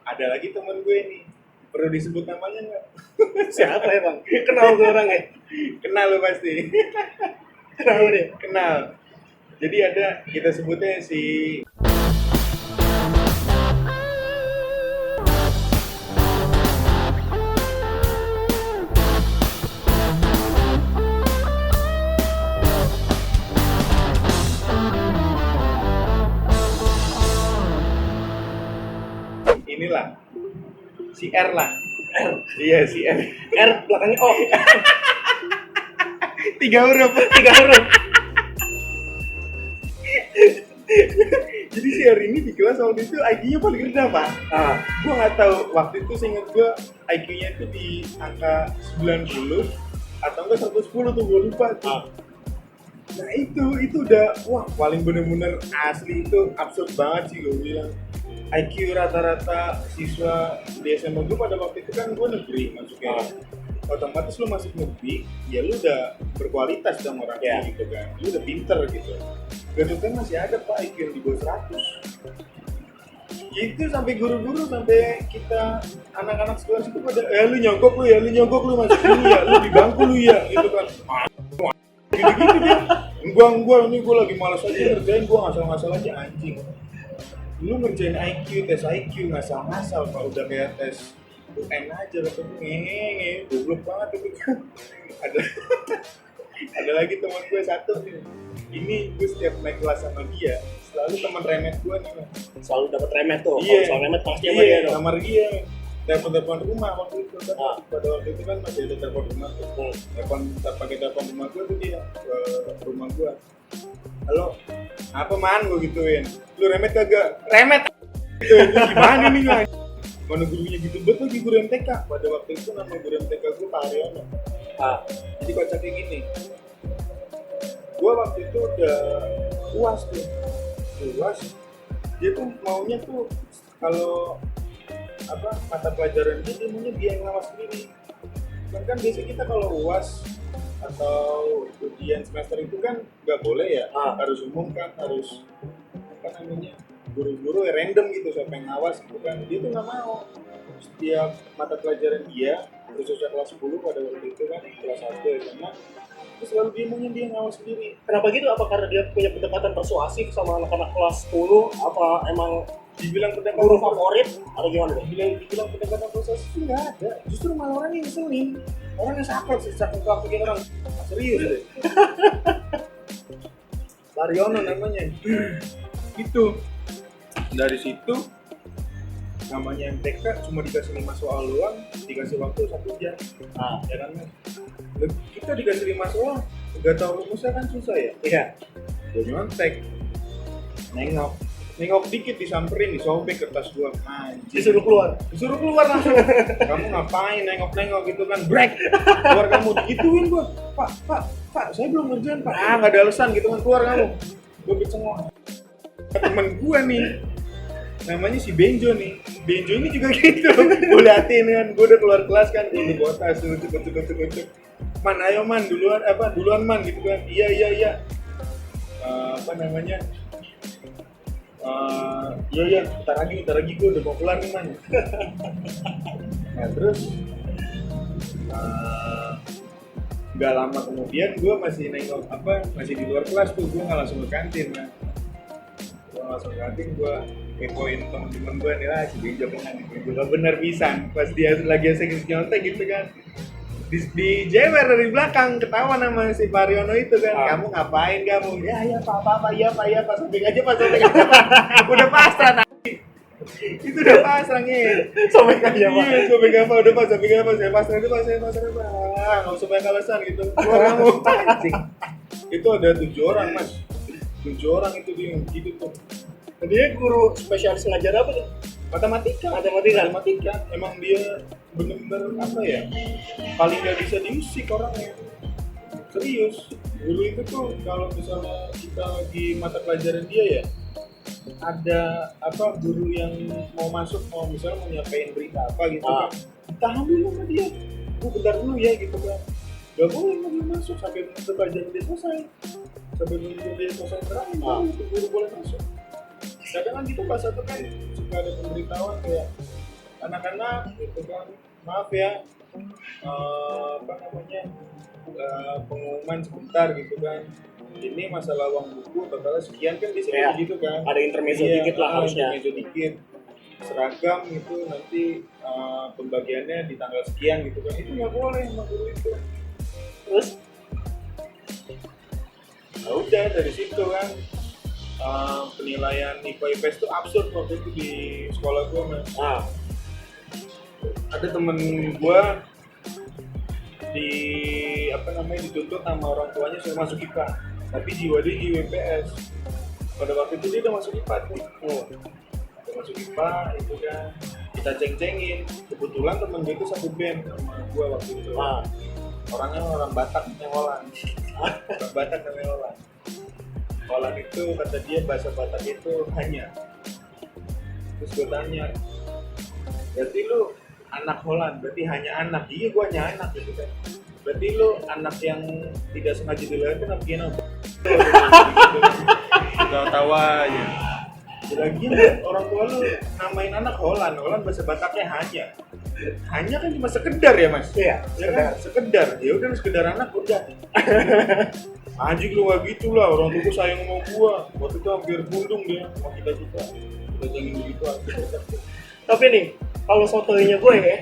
ada lagi teman gue nih, perlu disebut namanya nggak? Siapa ya bang? Kenal gue orangnya? Kenal lo pasti. Kenal dia? Kenal. Jadi ada, kita sebutnya si inilah, si R lah. R. Iya si R. R belakangnya O. 3 huruf. 3 huruf. Jadi si R ini di kelas waktu itu IQ-nya paling rendah pak. Gue nggak tahu waktu itu seingat gue IQ-nya itu di angka 90 atau enggak 110 tuh gue lupa tuh. Nah itu udah wah paling bener-bener asli, itu absurd banget sih gue bilang. IQ rata-rata siswa di SMA gue pada waktu itu kan gue negeri masuknya. Otomatis lu masuk negeri, ya lu udah berkualitas dong orangnya gitu kan. Lu udah pinter gitu. Gitu kan masih ada pak IQ yang di bawah 100. Itu sampai guru-guru, sampai kita anak-anak sekolah situ pada lu nyogok lu masuk sini ya, lu di bangku lu ya gitu kan. Gitu-gitu dia. Enggak, ini gue lagi malas aja ngerjain, gue ngasal-ngasal aja anjing. Lu ngerjain IQ, tes IQ ngasal-ngasal pak, udah kayak tes UN aja rasanya ngehe, goblok banget itu kan. Ada lagi teman gue satu nih. Ini gue setiap naik kelas sama dia, selalu teman remet gue nih. Selalu dapat remet tuh. Iya. Kalau soal remet pasti sama dia dong. Kamar dia. Telepon rumah waktu itu kan. Pada waktu itu kan masih ada telepon rumah tuh. Pakai telepon rumah gue tuh dia ke rumah gue. Halo, apa man gue gituin? Lu remet kagak? Remet. Gitu, gimana nih gue? Mana gurunya gitu bet lagi guru MTK. Pada waktu itu nama guru MTK gue Pak Aryono. Jadi kocaknya gini. Gue waktu itu udah UAS tuh. UAS. Dia tuh maunya tuh kalau mata pelajaran dia maunya dia yang ngawas sendiri. Kan biasa kita kalau UAS atau ujian semester itu kan nggak boleh ya, harus umum kan, harus guru-guru random gitu siapa yang ngawas gitu kan. Dia tuh nggak mau, setiap mata pelajaran dia khususnya kelas 10 pada waktu itu kan, kelas 1 ya karena itu selalu dia maunya dia ngawas sendiri. Kenapa gitu? Apa karena dia punya pendekatan persuasif sama anak-anak kelas 10? Apa emang Dibilang pendekatan guru favorit atau gimana? dibilang pendekatan proses itu nggak ada, justru malah orang yang ngeselin, orang yang saklek pikir orang serius deh. Lariono namanya. Itu dari situ namanya MTK cuma dikasih 5 soal doang, dikasih waktu 1 jam. Ya kan kita dikasih 5 soal nggak tahu rumusnya kan susah ya. Iya. Gue nyontek, nengok dikit disamperin, disobek kertas gua, anjir. Disuruh keluar langsung. Kamu ngapain nengok gitu kan, break. Keluar kamu, digituin gua. Pak, saya belum ngerjain pak. Nggak ada alasan gitu kan, keluar kamu. Gua kecengok. Temen gua nih, namanya si Benjo nih. Benjo ini juga gitu. Gua liatin kan, gua udah keluar kelas kan, gua udah bawa tas, cuk. Man, ayo man, duluan man gitu kan. Iya. Iya, bentar lagi gue udah mau kelar nih man. Nah terus nggak lama kemudian gue masih masih di luar kelas tuh, gue nggak langsung ke kantin man. Gue kepoin temen-temen gue nih lah, si Benjo kan bener pisan pas dia lagi asik nyontek gitu kan, di jewer dari belakang, ketawa nama si Pariono itu kan. Kamu ngapain kamu? Ya pak sobek aja pak. Udah pasrah tadi. Itu udah pasrah nih. Sobek aja pak. Iya, sobek apa udah pak, sobek apa, saya pasrah pak. Nggak usah banyak alasan gitu. Keluar kamu. Itu ada 7 orang mas. 7 orang itu dia gitu tuh. Dia guru spesialis ngajar apa tuh? Matematika. Emang dia bener-bener paling nggak bisa diusik orangnya. Serius. Dulu itu tuh kalau misalnya kita lagi mata pelajaran dia ya, ada guru yang mau masuk, mau nyampein berita apa gitu kan, tahan dulu sama dia. Bentar dulu ya gitu kan. Gak boleh masuk sampai mata pelajaran dia selesai. Terakhir itu guru boleh masuk. Kadang kan gitu pas satu kan suka ada pemberitahuan kayak anak-anak gitu kan, maaf ya, apa namanya, pengumuman sebentar gitu kan, ini masalah uang buku totalnya sekian kan biasanya Iya. gitu kan. Ada intermezzo dikit lah harusnya. Intermezzo dikit, seragam itu nanti pembagiannya di tanggal sekian gitu kan, itu nggak boleh sama guru itu. Terus Nah udah dari situ kan, penilaian IPA IPS itu absurd waktu itu di sekolah gue, Mas. Ada temen gue di apa namanya dituntut sama orang tuanya suruh masuk IPA, tapi jiwa dia di WPS. Pada waktu itu dia udah masuk IPA tuh. Udah masuk IPA itu kan kita ceng-cengin. Kebetulan temen gue itu satu band sama gue waktu itu. Orangnya orang Batak namanya Holland. Orang Batak namanya Holland. Holland itu kata dia bahasa Batak itu hanya. Terus gue tanya, berarti lu anak Holland, berarti hanya anak? Iya, gue hanya anak gitu kan. Berarti lu anak yang tidak sengaja dilahirkan apa gimana? Tawa-tawa aja. Lagi orang tua lu namain anak Holland, Holland bahasa Bataknya hanya. Hanya kan cuma sekedar ya, Mas? iya, Sekedar. Ya udah sekedar anak udah. Anjing lu gak gitu lah, orang tua sayang sama gua. Waktu itu hampir bundung dia sama kita. Udah jangan begitu aja. Tapi nih, kalau sotoinya gue ya,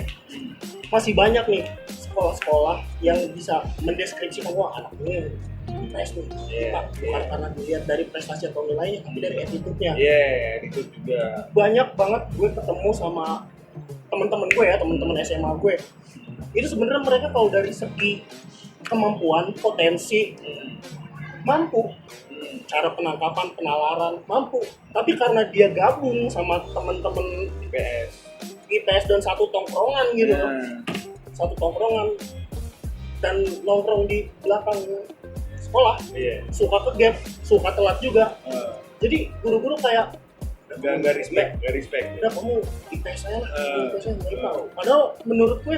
masih banyak nih sekolah-sekolah yang bisa mendeskripsikan wah anak ini IPS nih. Bukan karena dilihat dari prestasi atau nilainya, tapi dari attitude-nya. Itu juga. Banyak banget gue ketemu sama teman-teman gue ya, teman-teman SMA gue. Itu sebenarnya mereka kalau dari segi kemampuan, potensi, mampu. Cara penangkapan, penalaran, mampu. Tapi karena dia gabung sama teman-teman IPS dan satu tongkrongan gitu, satu tongkrongan dan nongkrong di belakang sekolah, suka ke gap, suka telat juga. Jadi guru-guru kayak nggak respect. udah kamu IPS saya lah, IPS saya nggak tahu. Padahal menurut gue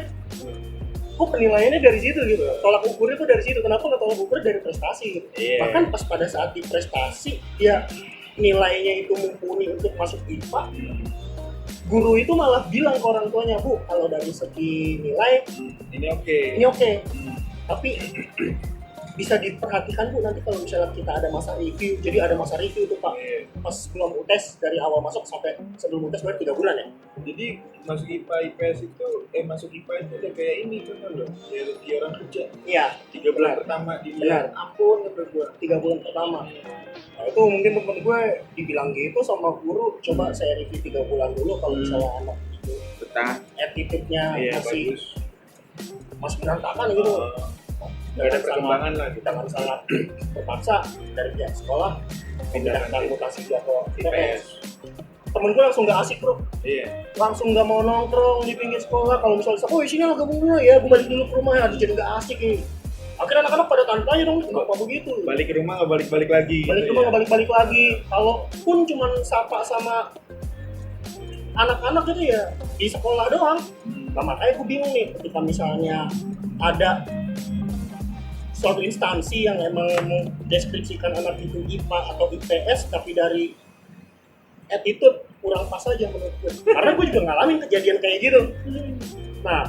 kok penilaiannya dari situ gitu, tolak ukurnya tuh dari situ. Kenapa nggak tolak ukurnya dari prestasi gitu? Bahkan pas pada saat di prestasi dia nilainya itu mumpuni untuk masuk IPA, guru itu malah bilang ke orang tuanya, Bu, kalau dari segi nilai ini oke. Tapi bisa diperhatikan Bu, nanti kalau misalnya kita ada masa review. Jadi ada masa review tuh Pak, pas belum UTS, dari awal masuk sampai sebelum UTS baru 3 bulan ya. Jadi masuk IPA IPS itu masuk IPA itu udah kayak ini kan loh, kayak orang kerja. Iya, 3 bulan pertama dilihat, ampun kata gua. 3 bulan pertama. Nah itu mungkin temen gue dibilang gitu sama guru, coba saya review 3 bulan dulu kalau misalnya anak itu betah, attitude-nya masih berantakan gitu. Gak ada perkembangan lah gitu. Jangan sangat terpaksa dari pihak sekolah memindahkan mutasi dia ke IPS. Temen gue langsung gak asik bro, langsung gak mau nongkrong di pinggir sekolah. Kalau misalnya, oh sini lah gabung dulu ya, gue balik dulu ke rumah ya, jadi gak asik nih. Akhirnya anak-anak pada tanya dong, kenapa begitu? Balik ke rumah gak balik-balik lagi. Balik ke rumah gak balik-balik lagi. Kalaupun cuman sapa sama anak-anak itu ya di sekolah doang. Nah makanya gue bingung nih, ketika misalnya ada suatu instansi yang emang mendeskripsikan anak itu IPA atau IPS, tapi dari attitude kurang pas aja menurut gue. Karena gue juga ngalamin kejadian kayak gitu. Nah,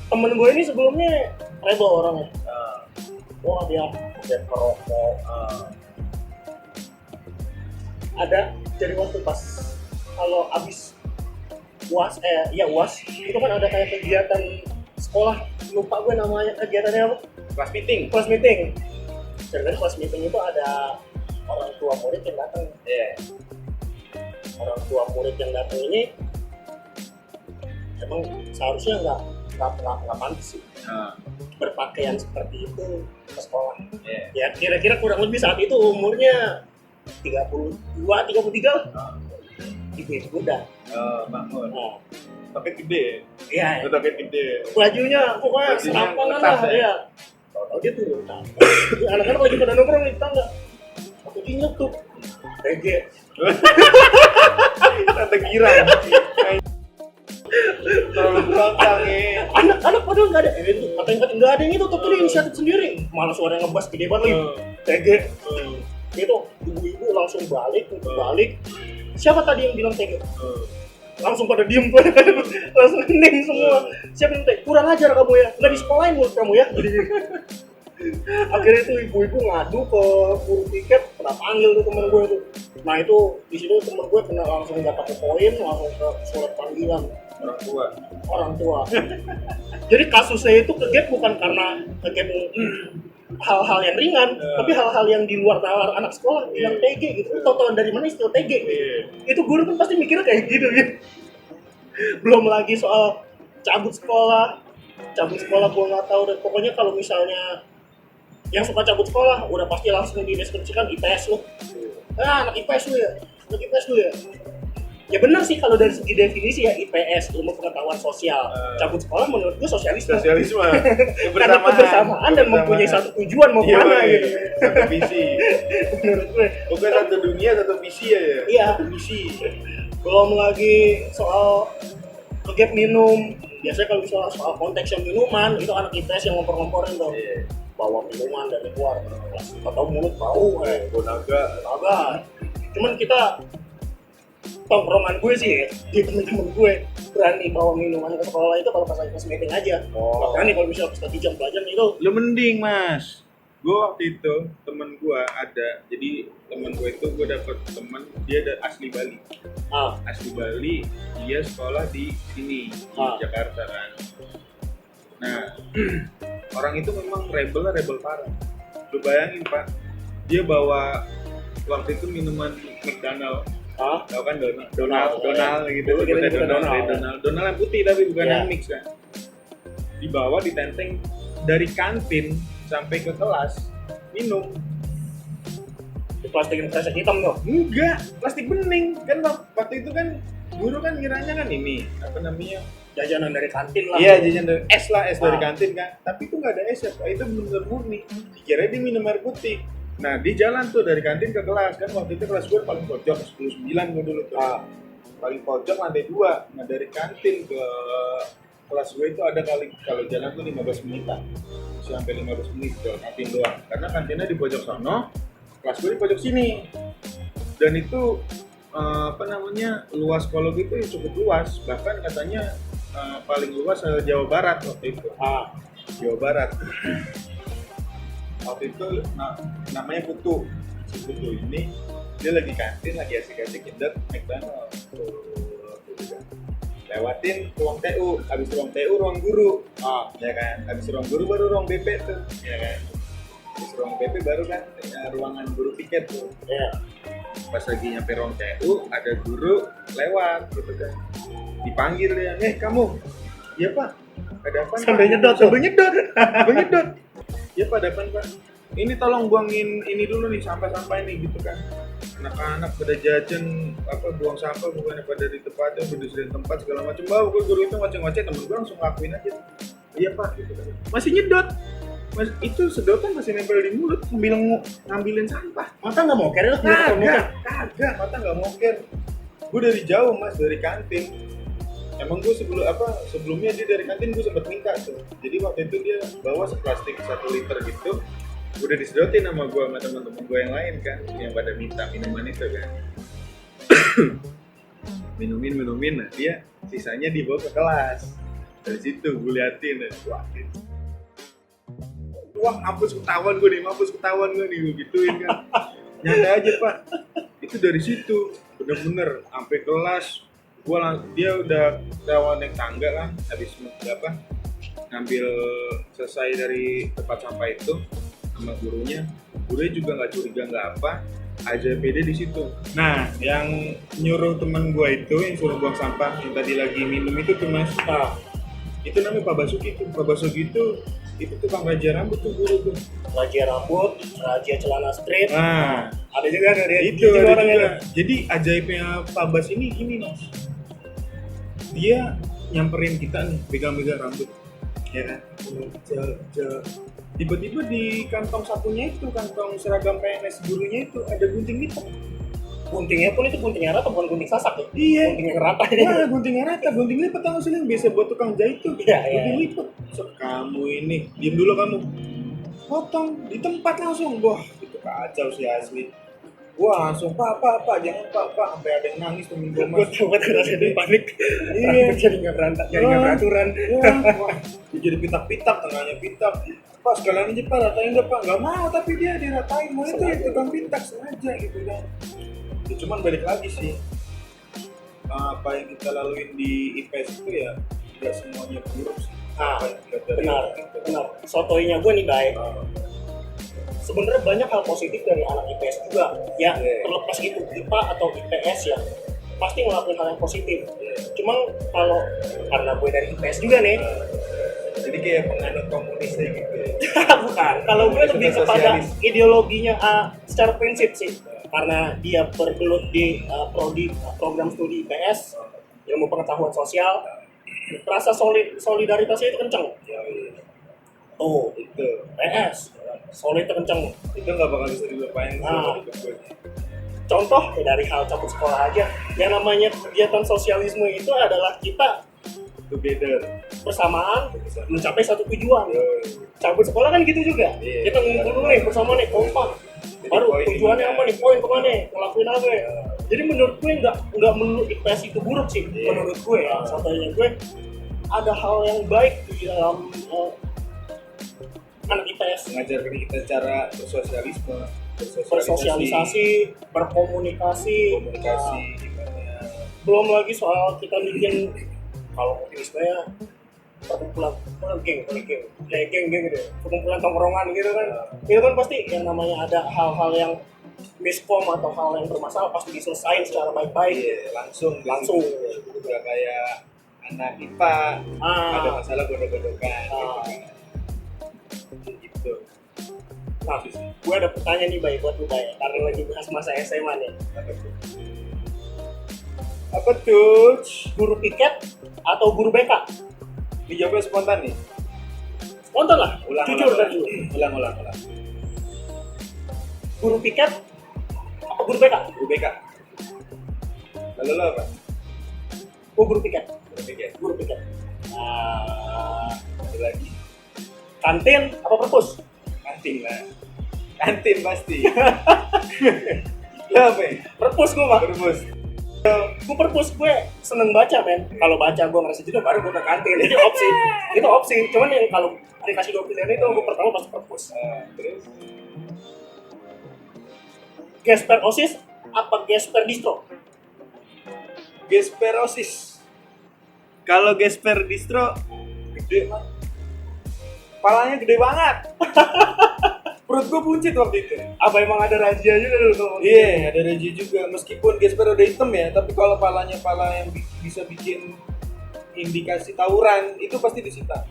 temen gue ini sebelumnya rebel orangnya. Wah dia perokok. Ada jadi waktu pas kalau abis UAS, UAS itu kan ada kayak kegiatan sekolah, lupa gue namanya kegiatannya apa? Kelas meeting. Dan kelas meeting itu ada orang tua murid yang datang. Orang tua murid yang datang ini emang seharusnya nggak pantas sih berpakaian seperti itu ke sekolah. Ya kira-kira kurang lebih saat itu umurnya 32, 33 lah. Ibu udah. Bangun. Nah, Pakai gede. iya. Pakai gede. Bajunya pokoknya serampangan lah ya. Tahu dia turun tangga. Anak-anak lagi pada nongkrong di tangga. Aku inget tuh. Rege. Tante girang. Terlalu belakang ya. Anak-anak padahal nggak ada. Itu katanya nggak ada yang itu, tapi dia inisiatif sendiri. Malah suara ngebas gede banget. Rege. Itu ibu-ibu langsung balik. Siapa tadi yang bilang tega? langsung pada diem tuh. Langsung hening semua. Siapa yang kurang ajar kamu ya, nggak disekolahin mulut kamu ya. Jadi, akhirnya itu ibu-ibu ngadu ke guru piket, kena panggil tuh temen gue tuh. Nah itu di situ temen gue kena langsung dapat poin, langsung ke surat panggilan orang tua. Jadi kasusnya itu ke-gap bukan karena ke-gap hal-hal yang ringan, tapi hal-hal yang di luar nalar anak sekolah bilang TG gitu. Tau-tau dari mana istilah TG gitu. Itu guru kan pasti mikirnya kayak gitu gitu. Belum lagi soal cabut sekolah gue nggak tahu deh. Pokoknya kalau misalnya yang suka cabut sekolah udah pasti langsung dideskripsikan IPS lu. Anak IPS lu ya. Ya benar sih kalau dari segi definisi ya IPS, ilmu pengetahuan sosial. Cabut sekolah menurut gue sosialisme. Karena kebersamaan dan mempunyai satu tujuan mau kemana gitu. Satu visi. Menurut gue. Bukan satu dunia, satu visi ya. Iya. Satu visi. Belum lagi soal ke-gap minum. Biasanya kalau misalnya soal konteksnya minuman, itu anak IPS yang ngompor-ngomporin tuh. Bawa minuman dari luar kelas. Atau mulut bau naga. Cuman kita tongkrongan gue sih ya, di temen-temen gue berani bawa minuman ke sekolah itu kalau pas lagi pas meeting aja. Berani kalau misalnya pas lagi jam pelajaran itu. Lu mending mas. Gue waktu itu temen gue ada, jadi temen gue itu gue dapet temen dia asli Bali. Asli Bali, dia sekolah di sini di Jakarta kan. Nah orang itu memang rebel parah. Lu bayangin pak, dia bawa waktu itu minuman McDonald. Tahu kan Donald gitu. Donald yang putih tapi bukan yang mix kan. Dibawa ditenteng dari kantin sampai ke kelas minum. Plastikin kresek hitam tuh? Enggak, plastik bening. Kan waktu itu kan guru kan ngiranya kan ini apa namanya? Jajanan dari kantin lah. Iya, jajanan dari es dari kantin kan. Tapi itu nggak ada es ya, Pak. Itu benar-benar murni. Dikira dia minum air putih. Nah, di jalan tuh dari kantin ke kelas kan waktu itu kelas gue paling pojok 10-9 gue dulu tuh. Paling pojok lantai 2. Nah, dari kantin ke kelas gue itu ada kali kalau jalan tuh 15 menitan. Sampai 15 menit ke kantin doang. Karena kantinnya di pojok sono, kelas gue di pojok sini. Dan itu luas sekolah gitu cukup luas. Bahkan katanya paling luas Jawa Barat waktu itu. Jawa Barat. Waktu itu namanya Putu. Si Putu ini dia lagi kantin, lagi asik-asik nyedot McDonald. Lewatin ruang TU, habis ruang TU ruang guru. Ya kan. Habis ruang guru baru ruang BP tuh, ya kan. Habis ruang BP baru kan ruangan guru piket tuh. Iya. Pas lagi nyampe ruang TU ada guru lewat gitu kan. Dipanggil dia, kamu. Iya Pak. Ada apa? Sambil nyedot. Ya Pak, ada apa Pak? Ini tolong buangin ini dulu nih, sampah-sampah ini gitu kan. Anak-anak pada jajan buang sampah bukannya pada di tempatnya, udah disediain tempat segala macam. Guru itu ngoceh-ngoceh, temen gue langsung lakuin aja. Iya Pak, gitu kan. Masih nyedot. Itu sedotan masih nempel di mulut sambil ngambilin sampah. Mata nggak moker lu? Kagak, mata nggak moker. Gue dari jauh mas, dari kantin. Emang gue sebelumnya dia dari kantin gue sempet minta tuh. Jadi waktu itu dia bawa seplastik 1 liter gitu. Udah disedotin sama gue sama teman-teman gue yang lain kan, yang pada minta minuman itu kan. minumin, nah dia sisanya dibawa ke kelas. Dari situ gue liatin, wah mampus ketahuan gue nih, gue gituin kan. Nyata aja Pak, itu dari situ bener-bener sampai kelas. Dia udah naik tangga kan, habis ngambil selesai dari tempat sampah itu sama gurunya juga nggak curiga nggak apa, aja pede di situ. Nah, yang nyuruh teman gue itu yang suruh buang sampah yang tadi lagi minum itu tuh mas, itu namanya Pak Basuki tuh. Pak Basuki itu tukang raja rambut tuh guru tuh. Raja rambut, raja celana straight. Nah, ada juga kan dia. Itu ada juga. Jadi ajaibnya Pak Bas ini mas. Dia nyamperin kita nih, pegang-pegang rambut, ya kan? Tiba-tiba di kantong sakunya itu, kantong seragam PNS gurunya itu ada gunting hitam. Guntingnya pun itu gunting rata, bukan gunting sasak ya? Iya. Gunting rata. Wah, gunting rata, gunting lipat tahu sih yang biasa buat tukang jahit tuh. Iya. Gunting lipat. Kamu ini, diem dulu kamu. Potong di tempat langsung, wah itu kacau sih asli. Wah, langsung pak, jangan pak, sampai ada yang nangis temen gue Gue mas. tahu rasanya panik. Iya. Jadi nggak berantak, jadi nggak beraturan. Wah, dia jadi pitak-pitak, tengahnya pitak. Pak sekalian aja pak, ratain nggak pak? Nggak mau, tapi dia diratain. Mau itu ya tukang pitak sengaja gitu kan. Ya, cuman balik lagi sih, apa yang kita laluin di IPS itu ya tidak semuanya buruk sih. Apa yang kita dari Benar. Sotoinya gue nih baik. Sebenarnya banyak hal positif dari anak IPS juga. Ya, terlepas itu IPA atau IPS ya, pasti ngelakuin hal yang positif. Cuman kalau karena gue dari IPS juga nih, jadi kayak penganut komunisnya gitu ya. bukan. Kalau gue lebih kepada ideologinya secara prinsip sih. Karena dia bergelut di program studi IPS, ilmu pengetahuan sosial, rasa solidaritasnya itu kencang. Oh, Itu IPS, solid kencang. itu nggak bakal bisa dilupain Nah. sama hidup gue. Contoh ya dari hal cabut sekolah aja. Yang namanya kegiatan sosialisme itu adalah kita Together. bersamaan mencapai satu tujuan. Cabut sekolah kan gitu juga. Iya. Kita ngumpul nih bersama nih kompak. Baru Poin tujuannya ini, apa nih? Poin kemana? Ngelakuin apa? Jadi menurut gue nggak melulu IPS itu buruk sih. Iya. Menurut gue ya, contohnya gue ada hal yang baik di dalam anak IPS. Mengajarkan kita cara Bersosialisasi, berkomunikasi, komunikasi gimana. belum lagi soal kita bikin kalau optimismenya perkumpulan geng gitu, perkumpulan tongkrongan gitu kan. Itu kan pasti yang namanya ada hal-hal yang miskom atau hal yang bermasalah pasti diselesain secara baik-baik. Iya, langsung. Udah kayak anak IPA, ada masalah godok-godokan gitu. Nah, gue ada pertanyaan nih Bay buat lu Bay, karena lagi bahas masa SMA nih. Apa tuh? Guru piket atau guru BK? Dijawabnya spontan nih. Spontan lah, jujur dan dulu. Ulang. Guru piket atau guru BK? Guru BK. Lalu lo apa? Oh, guru piket. Guru BK. Ada lagi. Kantin apa perpus? Kantin pasti. Lo apa ya? Perpus gue mah. Perpus. Gue perpus, gue seneng baca men. Kalau baca gue ngerasa juga baru gue ke kantin. Itu opsi. Cuman yang kalau dikasih 2 pilihan itu gue pertama pasti perpus. Terus Gesper OSIS apa gesper distro? Gesper OSIS. Kalau gesper distro gede mah. Palanya gede banget. Perut gue buncit waktu itu. Apa emang ada razia juga dulu? Iya, ada reji juga. Meskipun gesper udah hitam ya, tapi kalau palanya pala yang bisa bikin indikasi tawuran itu pasti disita.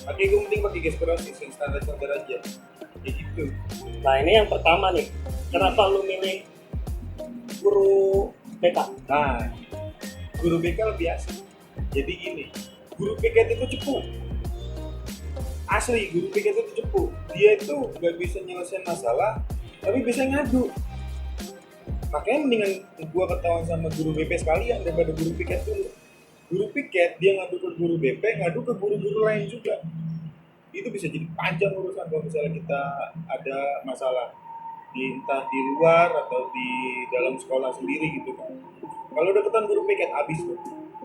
Makanya gue penting pakai gesper OSIS yang standar aja. Kayak gitu. Nah ini yang pertama nih. Kenapa lu milih guru BK? Nah, guru BK lebih asik. Jadi gini, guru BK itu cepu. Asli, guru BK itu cepu. Dia itu nggak bisa nyelesain masalah, tapi bisa ngadu. Makanya mendingan gua ketahuan sama guru BP sekalian daripada guru piket dulu. Guru piket dia ngadu ke guru BP, ngadu ke guru-guru lain juga. Itu bisa jadi panjang urusan kalau misalnya kita ada masalah entah di luar atau di dalam sekolah sendiri gitu kan. Kalau deketan guru piket habis tuh.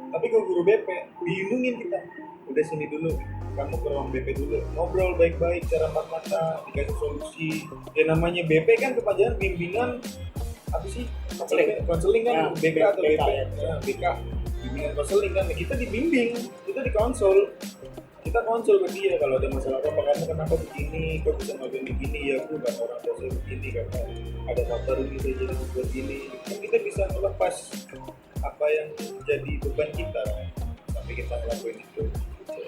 Tapi kalau guru BP dilindungin kita. Udah sini dulu, kamu ke ruang BP dulu, ngobrol baik-baik cara empat mata, dikasih solusi. Ya namanya BP kan kepanjangan bimbingan apa sih? Konseling kan, Ya, BK atau BP? ya. Ya, BK, bimbingan konseling kan. Kita dibimbing, kita dikonsol. Kita konsul ke dia kalau ada masalah apa, kamu kenapa begini, kok bisa ngelakuin begini, ya aku nggak orang tua saya begini karena ada faktor ini saya jadi buat ini. Kan kita bisa melepas apa yang jadi beban kita sampai kita ngelakuin itu.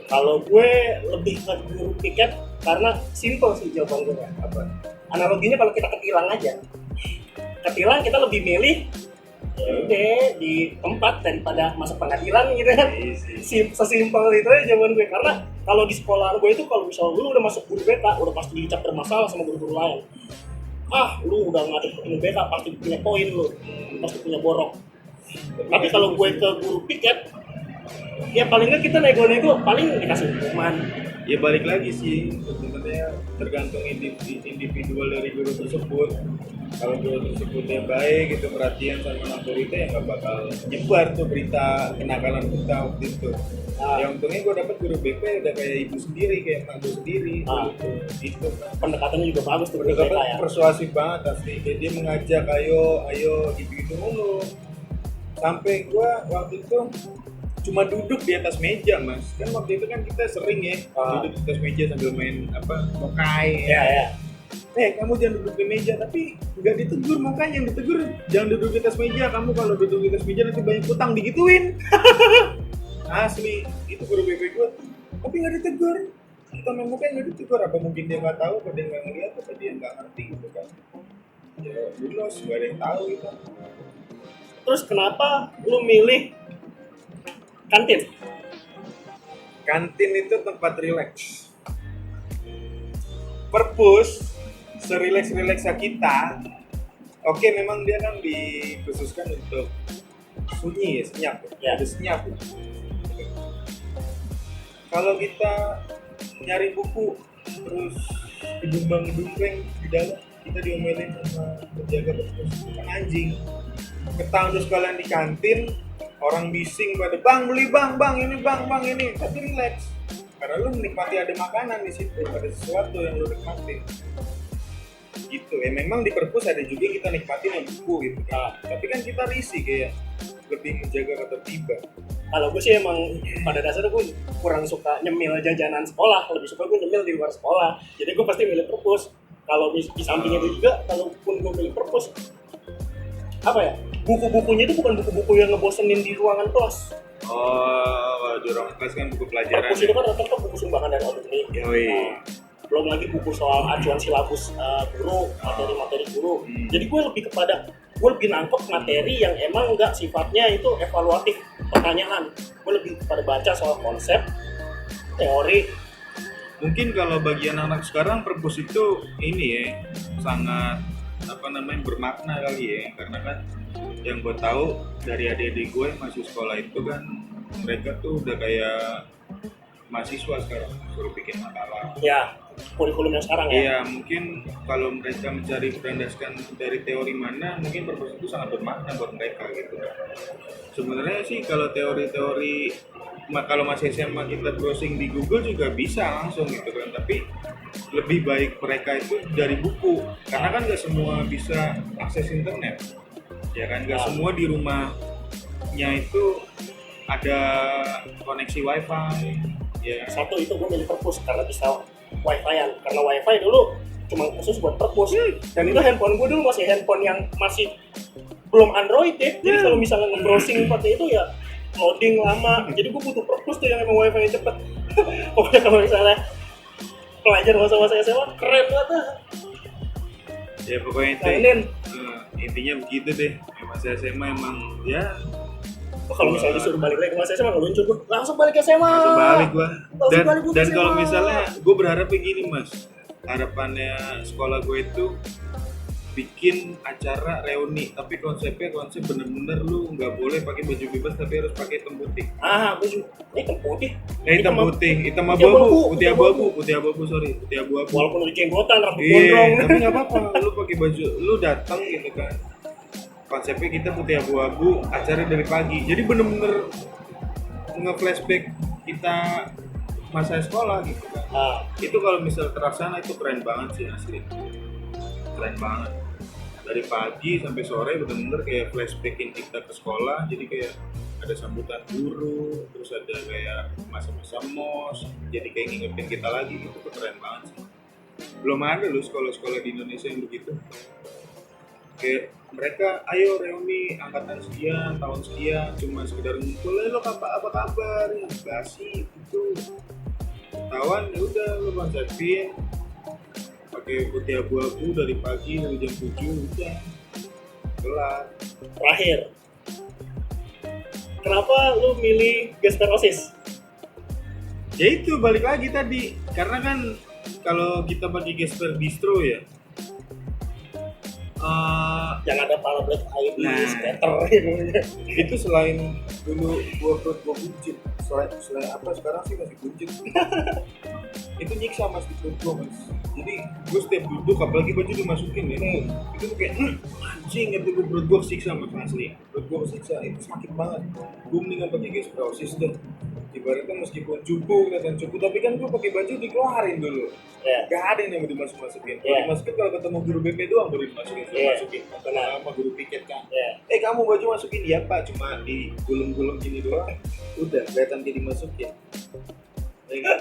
Kalau gue lebih ke guru piket karena simple sih jawaban gue. Apa? Analoginya kalau kita ketilang aja, ketilang kita lebih milih ya udah di tempat daripada masuk pengadilan gitu kan. Sesimpel itu aja jawaban gue. Karena kalau di sekolah gue itu kalau misalnya lu udah masuk guru BK udah pasti dicap bermasalah sama guru-guru lain. Lu udah ngadep guru BK pasti punya poin lu, pasti punya borok. Tapi kalau gue ke guru piket, ya paling nggak kita nego-nego paling dikasih hukuman. Ya balik lagi sih sebenarnya tergantung individual dari guru tersebut. kalau gue terus ikutnya baik gitu, perhatian sama otorita, ya nggak bakal nyebar tuh berita kenakalan kita waktu itu. Yang untungnya gue dapet guru BP udah kayak ibu sendiri, kayak emak gue sendiri gitu kan. Pendekatannya juga bagus tuh, Pendekatan ya. persuasif banget asli, kayak dia mengajak ayo gitu mulu. Sampai gue waktu itu cuma duduk di atas meja, Mas. Kan waktu itu kan kita sering ya duduk di atas meja sambil main mokai. Ya. Kamu jangan duduk di meja, tapi nggak ditegur, makanya yang ditegur jangan duduk di atas meja. Kamu kalau duduk di atas meja nanti banyak utang, digituin. Asli, itu guru BP gue. Tapi nggak ditegur. Kita main mokai nggak ditegur. Apa mungkin dia nggak tahu, apa dia nggak ngeliat, apa dia nggak ngerti gitu kan? Ya, bulos, nggak ada yang tahu gitu. Terus kenapa lu milih kantin? Kantin itu tempat rileks. Perpus serileks-rileksnya kita. Oke, memang dia kan dikhususkan untuk sunyi ya, senyap. Ya. Ada senyap. Kalau kita nyari buku terus gedung-gedung di dalam, kita diomelin sama penjaga perpus, kan anjing. Ketang terus kalian di kantin, orang bising pada bang beli bang ini, tapi relax karena lu menikmati ada makanan di situ, ada sesuatu yang lu nikmatin gitu ya. Memang di perpus ada juga kita nikmatin buku gitu kan, tapi kan kita risih kayak lebih menjaga ketertiban. Kalau gue sih emang pada dasarnya gue kurang suka nyemil jajanan sekolah, lebih suka gue nyemil di luar sekolah, jadi gue pasti milih perpus. Kalau di samping itu juga, kalaupun gue milih perpus, apa ya, buku-bukunya itu bukan buku-buku yang ngebosenin di ruangan kelas. Kalau di ruangan kelas kan buku pelajaran. Perpus itu kan rata-rata buku sumbangan dari alumni. Belum lagi buku soal acuan silabus guru, materi-materi guru. Jadi gue lebih nangkep materi yang emang enggak sifatnya itu evaluatif pertanyaan. Gue lebih kepada baca soal konsep, teori. Mungkin kalau bagi anak-anak sekarang perpus itu ini ya sangat bermakna kali ya, karena kan yang gue tahu dari adik-adik gue yang masih sekolah itu kan mereka tuh udah kayak mahasiswa sekarang, suruh bikin makalah. Ya, kurikulum yang sekarang ya. Iya, mungkin kalau mereka mencari berdasarkan dari teori mana, mungkin perpus itu sangat bermakna buat mereka gitu. Sebenarnya sih kalau teori-teori kalau masih SMA kita browsing di Google juga bisa langsung gitu kan, tapi lebih baik mereka itu dari buku, karena kan nggak semua bisa akses internet ya kan, nggak semua di rumahnya itu ada koneksi wifi ya. Satu itu gue milih perpus karena bisa wifi-an, karena wifi dulu cuma khusus buat perpus. Dan itu handphone gue dulu masih handphone yang masih belum Android ya, jadi kalau misalnya nge-browsing pakai itu ya loading lama, jadi gue butuh perpus tuh yang emang wifi yang cepet. Pokoknya kalau misalnya pelajar masa-masa SMA keren banget. Ya pokoknya intinya begitu deh. Masa SMA emang ya. Kalau misalnya disuruh balik lagi ke masa SMA, nggak lucu gue. Langsung balik ke SMA. Langsung balik gua. Dan SMA. kalau misalnya gue berharap begini Mas, harapannya sekolah gue itu bikin acara reuni, tapi konsepnya bener-bener lu nggak boleh pakai baju bebas, tapi harus pakai hitam putih. Baju hitam putih. Hitam abu-abu, putih abu-abu. Walaupun lu jenggotan, rambut iya, gondrong. tapi nggak apa-apa, lu pakai baju, lu datang gitu kan. Konsepnya kita putih abu-abu, acara dari pagi. Jadi bener-bener nge-flashback kita masa sekolah gitu kan. Itu kalau misal terlaksana itu keren banget sih asli. Keren banget. Dari pagi sampai sore bener-bener kayak flashbackin kita ke sekolah. Jadi kayak ada sambutan guru, terus ada kayak masa-masa mos. Jadi kayak ngingetin kita lagi gitu, keren banget sih. Belum ada loh sekolah-sekolah di Indonesia yang begitu. Kayak mereka ayo reuni angkatan sekian, tahun sekian, cuma sekedar ngumpul, lo apa kabar, ya basi gitu. Tawan ya udah lo konsepin pakai putih abu-abu dari pagi dari jam 7 udah kelar. Terakhir, kenapa lu milih gesper OSIS? Ya itu balik lagi tadi, karena kan kalau kita bagi gesper distro ya yang ada parablade ID Nah. scatter gitu. Itu selain dulu perut gua buncit, selain apa sekarang sih masih buncit. Itu nyiksa mas di perut gua mas. Jadi gua setiap duduk apalagi baju dimasukin ya, itu tuh kayak anjing gitu, perut gua kesiksa mas asli. Perut gua kesiksa, itu sakit banget. Gua mendingan pakai gasprosis deh. Ibaratnya meskipun cupu kelihatan cupu, tapi kan gua pakai baju dikeluarin dulu. Ya. Gak ada yang dimasuk-masukin. Kalau Yeah. dimasukin kalau ketemu guru BP doang baru dimasukin. Yeah. Masukin. Benar sama guru piket kan. Ya. Kamu baju masukin, ya pak, cuma digulung-gulung gini doang udah kelihatan dia dimasukin ya,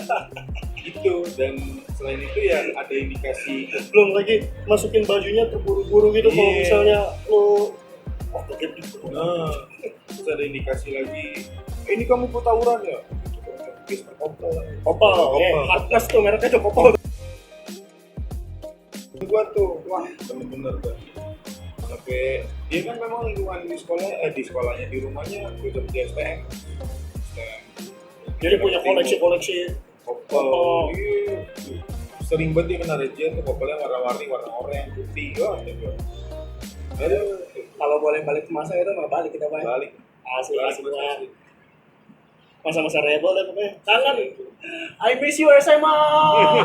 gitu. Dan selain itu ya ada indikasi Belum lagi masukin bajunya terburu-buru gitu kalau Iya. misalnya lo kaget gitu. terus ada indikasi lagi ini kamu ikut tawuran ya gitu. Opal, hardness tuh mereknya cok Opal. Gua tuh wah bener-bener tuh sampai dia kan memang lingkungan di sekolahnya di rumahnya gue di STM. Jadi punya koleksi-koleksi Opal. Iya. Sering banget dia kena razia tuh, opalnya warna-warni, warna oranye, putih. Wah, gitu. Aduh, Kalau boleh balik ke masa itu mah balik kita main. balik. Asli Balik, asli. asli. Masa-masa rebel deh pokoknya. Kangen. I miss you SMA.